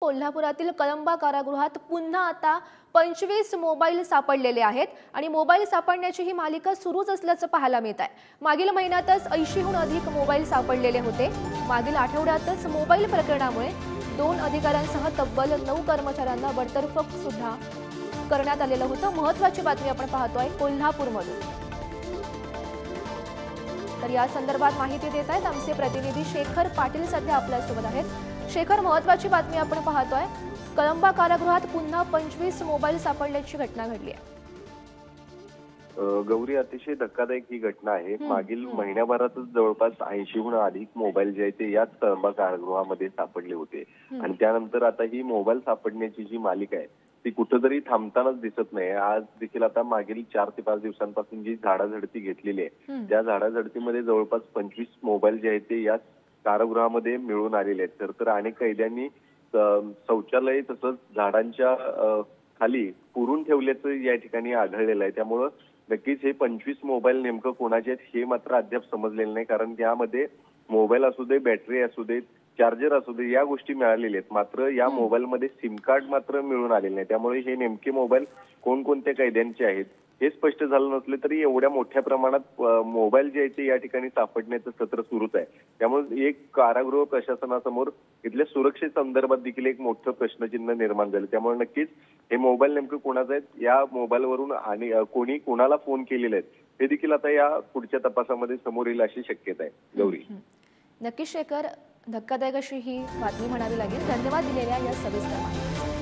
कोल्हापुरातील कळंबा कारागृहात पुन्हा आता 25 मोबाईल सापडलेले आहेत आणि मोबाईल सापडण्याची ही मालिका सुरूच असल्याचं पाहायला मिळत आहे। मागील महिन्यातच 80हून अधिक मोबाईल सापडलेले होते। मागील आठवड्यातच मोबाईल प्रकरणामुळे 2 अधिकाऱ्यांसह तब्बल 9 कर्मचाऱ्यांना बडतर्फ सुद्धा करण्यात आलेलं होतं। महत्त्वाची बातमी आपण पाहतोय कोल्हापूरमधून। तर या संदर्भात माहिती देत आहेत आमचे प्रतिनिधी शेखर पाटील सध्या आपल्यासोबत आहेत। शेखर, महत्त्वाची बातमी आपण पाहतोय, कळंबा कारागृहात पुन्हा 25 मोबाईल सापडल्याची घटना घडली आहे। गौरी, अतिशय धक्कादायक ही घटना आहे। मागील महिन्याभरातच जवळपास 80हून अधिक मोबाईल जे आहेत ते याच कळंबा कारागृहामध्ये सापडले होते आणि त्यानंतर आता ही मोबाईल सापडण्याची जी मालिका आहे ती कुठेतरी थांबतानाच दिसत नाही। आज देखील आता मागील 4 ते 5 दिवसांपासून जी झाडाझडती घेतलेली आहे त्या झाडाझडतीमध्ये जवळपास 25 मोबाईल जे आहेत ते याच कारागृहामध्ये मिळून आलेले आहेत। तर अनेक कैद्यांनी शौचालय तसंच झाडांच्या खाली पुरून ठेवल्याचं या ठिकाणी आढळलेलं आहे। त्यामुळं नक्कीच हे 25 मोबाईल नेमकं कोणाचे आहेत हे मात्र अद्याप समजलेलं नाही, कारण यामध्ये मोबाईल असू दे, बॅटरी असू दे, चार्जर असू दे, या गोष्टी मिळालेल्या आहेत। मात्र या मोबाईलमध्ये सिम कार्ड मात्र मिळून आलेले नाही। त्यामुळे हे नेमके मोबाईल कोणकोणत्या कैद्यांचे आहेत हे स्पष्ट झालं नसले तरी एवढ्या मोठ्या प्रमाणात मोबाईल जे आहेत ते या ठिकाणी सापडण्याचं सत्र सुरूच आहे। त्यामुळे एक कारागृह प्रशासनासमोर इथल्या सुरक्षेसंदर्भात देखील एक मोठं प्रश्नचिन्ह निर्माण झालं। त्यामुळे नक्कीच हे मोबाईल नेमकं कोणाचे आहेत, या मोबाईलवरून आणि कोणी कोणाला फोन केलेले आहेत हे देखील आता या पुढच्या तपासामध्ये समोर येईल अशी शक्यता आहे। गौरी, नक्कीच शेखर, धक्कादायक अशी ही बातमी म्हणावी लागेल। धन्यवाद दिलेल्या या सविस्तर माहितीसाठी।